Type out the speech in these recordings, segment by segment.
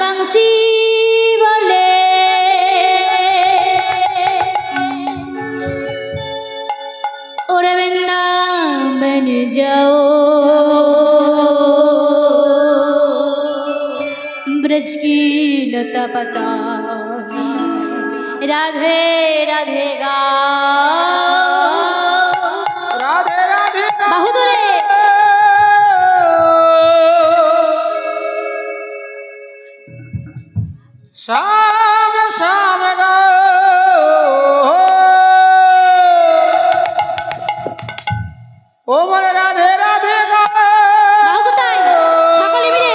पंक्षी बोले और वृंदावन जाओ ब्रज की लता पता राधे राधे गाओ राधे राधे बाहु दूरे श्याम श्याम गाओ ओ बोले राधे राधे गाओ बाहु কোথায় সকলে মিলে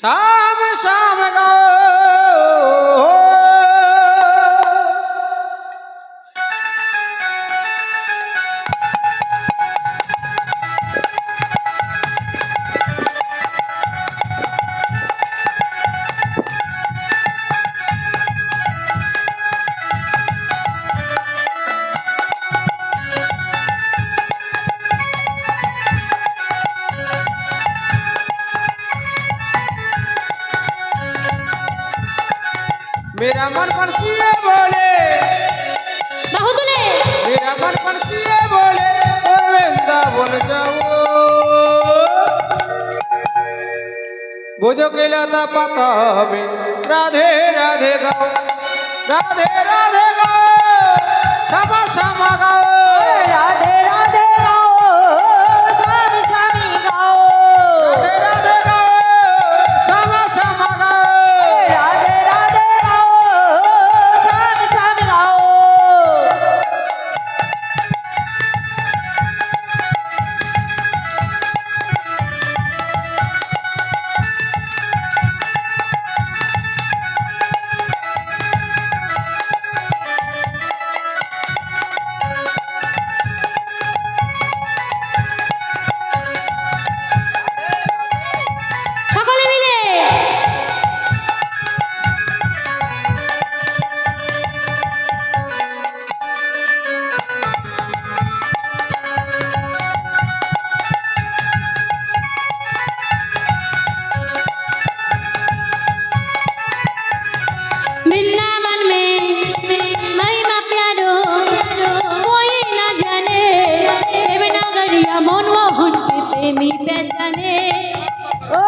श्याम श्याम गाओ मेरा मन पंछी बोले बाहु তুলে मेरा मन पंछी बोले और वृंदावन जाओ बुझो के लता पता में राधे राधे गाओ राधे राधे गाओ श्यामा श्यामा गाओ राधे राधे गाओ श्याम श्यामी गाओ राधे राधे गाओ श्यामा श्यामा गाओ राधे राधे गाओ श्याम श्याम गाओ সকলে মিলে वृंदावन में महिमा प्यारो कोई ना जाने प्रेम नगरिया मनमोहन के प्रेमी पहचाने ओ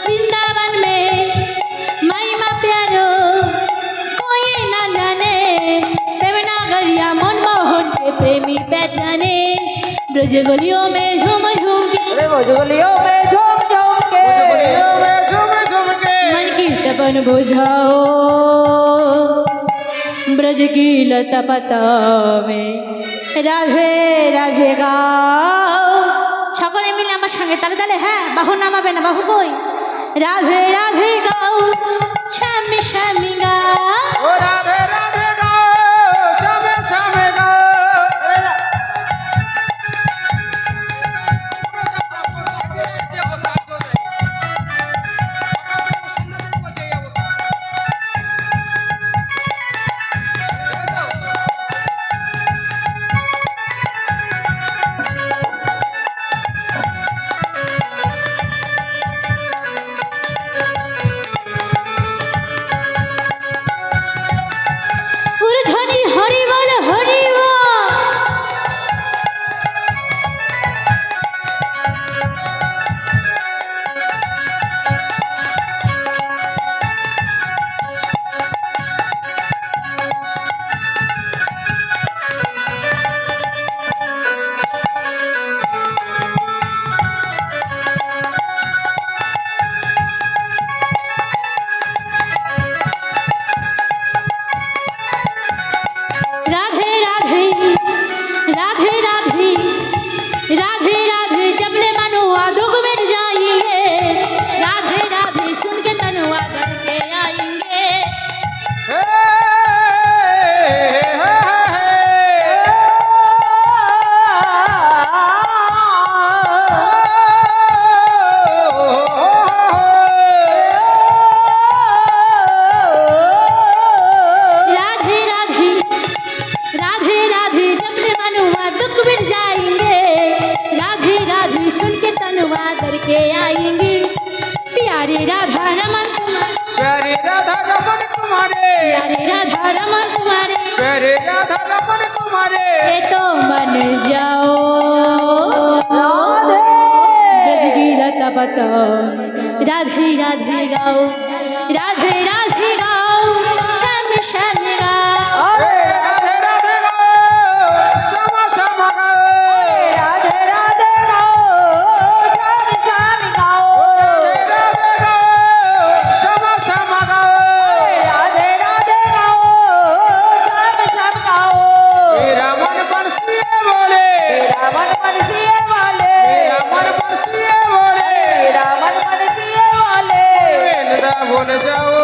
वृंदावन में महिमा प्यारो कोई ना जाने प्रेम नगरिया मनमोहन के प्रेमी पहचाने ब्रज गलियों में झूम झूम के अरे भोजगलियों में झूम झूम के गलियों में झूम झूम के मन की तपन बुझाओ ब्रज की लता पता में রাধে রাধে গাও সকলে মিলে আমার সঙ্গে তালে তালে হ্যাঁ বাহু নামাবে না বাহু কই রাধে রাধে গাও স্বামী স্বামী গাও ओ राधे राधे गाओ श्याम श्याम गाओ ये आएंगी प्यारे राधा रमन तुम्हारे प्यारे राधा रमन तुम्हारे प्यारे राधा रमन तुम्हारे प्यारे राधा रमन तुम्हारे ये तो मन जाओ राधे ब्रज की लता पताओ राधे राधे गाओ राधे राधे गाओ श्याम श्याम गाओ हे राधे राधे गाओ श्यामा श्यामा गाओ राधे राधे गाओ श्याम श्याम गाओ राधे राधे गाओ श्यामा श्यामा गाओ राधे राधे गाओ श्याम श्याम गाओ मेरा मन बरसिए बोले मेरा मन मनसिए वाले मेरा मन बरसिए बोले मेरा मन मनसिए वाले वेलदा बोल जाओ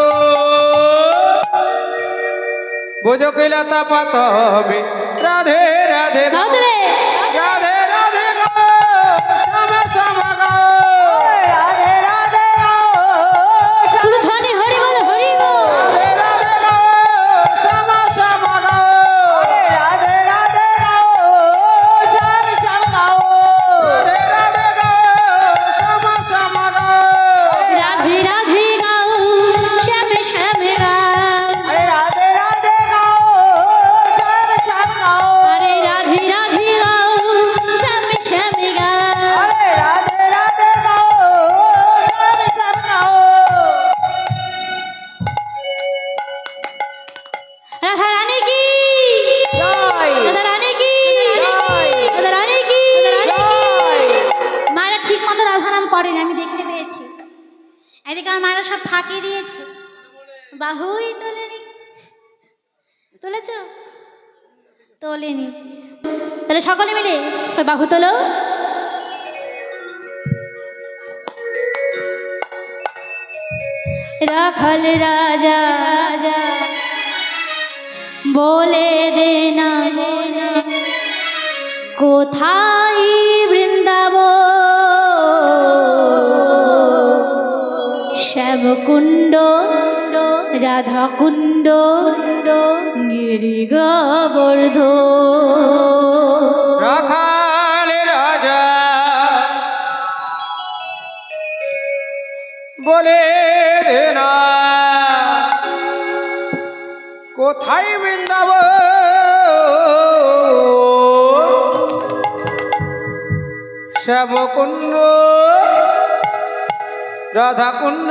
बोझो के लता पाता হবে राधे राधे गाओ বাউতলে राधे राधे गाओ श्यामा श्यामा गाओ राधे राधे गाओ পুরো ধ্বনি হরি বল হরি বল राधे राधे गाओ श्यामा श्यामा गाओ राधे राधे गाओ श्याम श्याम गाओ राधे राधे गाओ श्यामा श्यामा गाओ राधे राधे गाओ श्याम श्याम गाओ अरे राधे राधे गाओ श्याम श्याम गाओ अरे राधे राधे गाओ श्याम श्याम गाओ अरे राधे राधे गाओ श्याम श्याम गाओ राधा रानी की जय राधा रानी की জয়। রাধা রানী কি জয় মায়েরা ঠিক মতো রাধা নাম করেন আমি দেখতে পেয়েছি এদিকে আমার মায়েরা সব ফাঁকি দিয়েছে বাহুই তোলেনি তুলেছ তোলেনি তাহলে সকলে মিলে ওই বাহু তোলো রাখাল রাজা বলে দেনা কোথায় বৃন্দাব শ্যামকুণ্ড রাধাকুণ্ড গিরি গোবর্ধ রাখাল রাজা বলে দেনা কোথায় বৃন্দাব শ্যামকুণ্ড রাধাকুণ্ড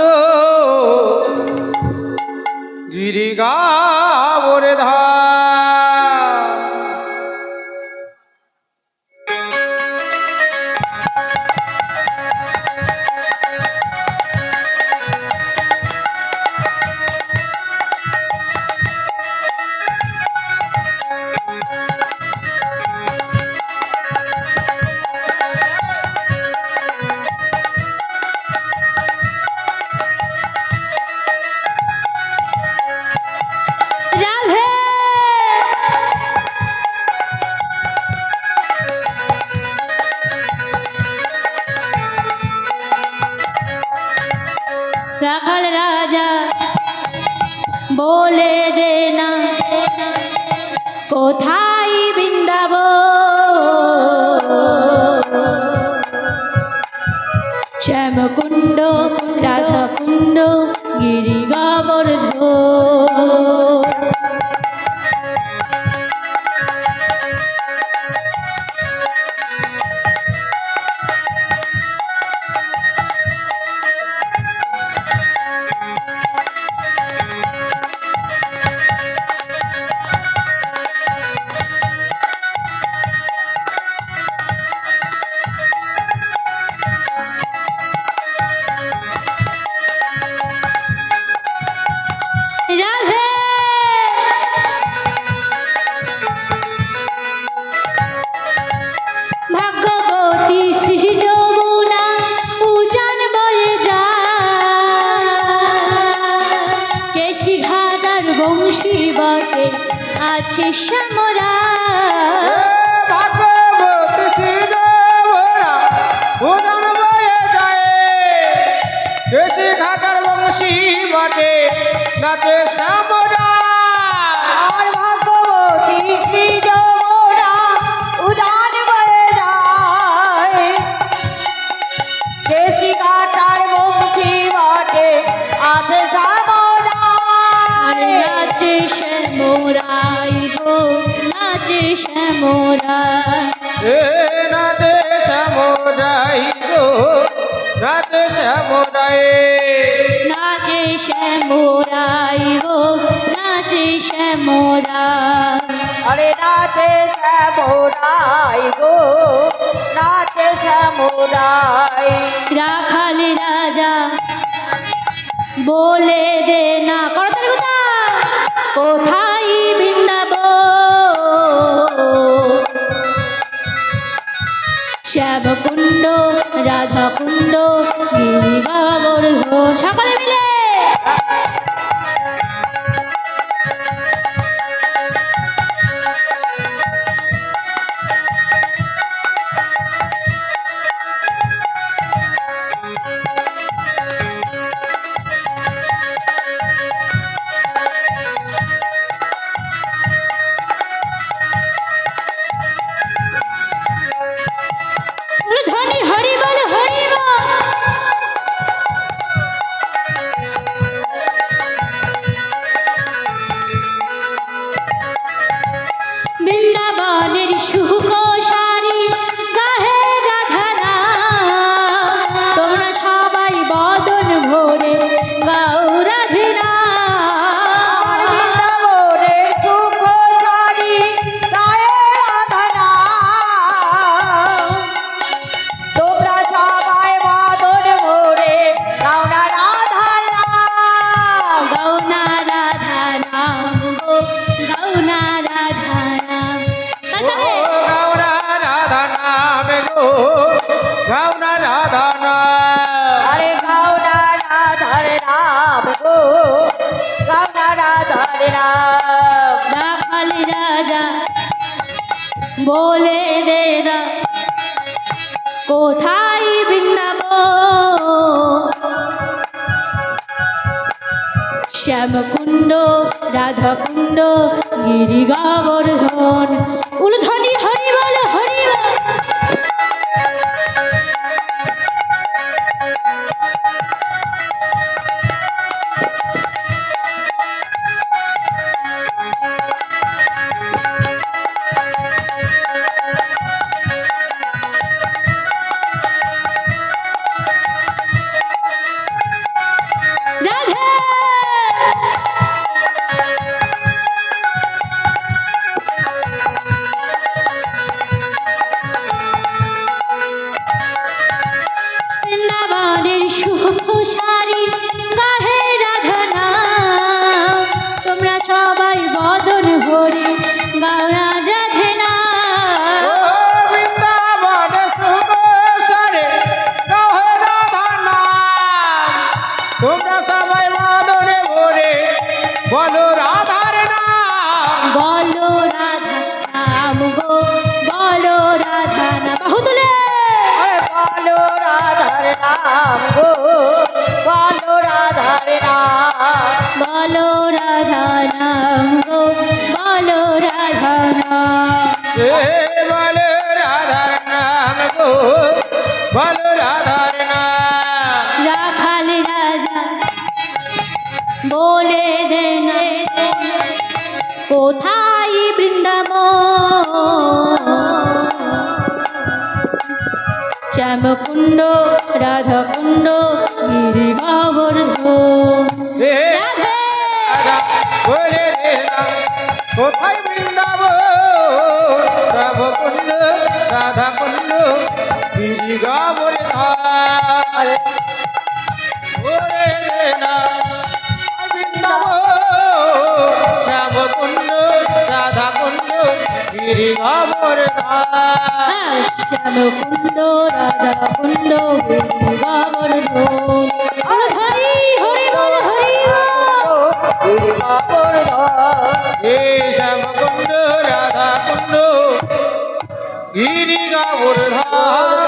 গিরিগাবরে ধা রাধে রাখাল রাজা বলে দেনা কোথায় বৃন্দাব শ্যামকুণ্ড রাধাকুণ্ড গিরি গোবর্ধ রাধে ভাগ্যবতী শ্রী যমুনা উজান বয়ে যায় কেশি ঘাটার বংশী বটে আছে শ্যামরা ভাগবতী সিদ্ধবরা উদান বয়ে যায় দেশি ঘাটার বংশী বাটে নাচে শ্যামরা আর ভাগবতী শ্রী যমুনা উদান বয়ে যায় কেশি শ্যামরাই গো নাচে শ্যামরাই এ নাচে শ্যামরাই গো নাচে শ্যামরাই নাচে শ্যামরাই গো নাচে শ্যামরাই আরে নাচে শ্যামরাই গো নাচে শ্যামরাই রাখাল রাজা বলে দে না করতালি কোথায় বৃন্দাবন শ্যামকুণ্ড রাধাকুণ্ড গিরি গোবর্ধন সকলে মিলে ধনী হরি বল হরি বল বৃন্দাবনের সুখ সারি গাহে রাধানা তোমরা সবাই বদন ভরে গাও রাধিনা আর বৃন্দাবনের সুখ সারি গায়ে রাধনা তোমরা সবাই বাদর ভরে গাওনা রাধনা গৌনা রাধা নাম গো গৌনা রাধা নাম ও গৌরা রাধা নাম গো গৌরা রাধা নাম আরে গাওনা রাধার নাম গো গাওনা রাধার নাম রাখাল রাজা বলে দে না কোথায় বৃন্দাবন শ্যামকুণ্ড রাধাকুণ্ড গিরি গোবর্ধন উলধনি হরি বল হরি বল রাধে বৃন্দাবনের সুখ সারি গাহে রাধনা তোমরা সবাই বদন ভরে গাওয়া রাধনা ও বৃন্দাবন সুখ সারে গাহে রাধা নাম তোমরা সবাই মাদনে ভরে বলো রাধার নাম বলো রাধা নাম গো বলো রাধা নাম বাহু তুলে আরে বলো রাধার নাম গো বলো রাধার নাম বলো রাধা নাম গো বলো রাধা নাম এ বলো রাধার নাম গো বলো রাধার নাম রাখাল রাজা বলে দে না কোথায় বৃন্দাবন শ্যামকুণ্ড রাধাকুণ্ড গিরি গোবর্ধন এ রাধে রাধা বলে দিলাম কোথায় বৃন্দাবন রামকুণ্ড রাধাকুণ্ড গিরি গোবর্ধন বলে দিলাম বৃন্দাবন শ্যামকুণ্ড রাধাকুণ্ড গিরি গোবর্ধন শ্যামকুণ্ড রাধাকুণ্ড গিরি গোবর্ধন হরি হরি বল হরি গিরি গোবর্ধন হে শ্যামকুণ্ড রাধাকুণ্ড গিরি গোবর্ধন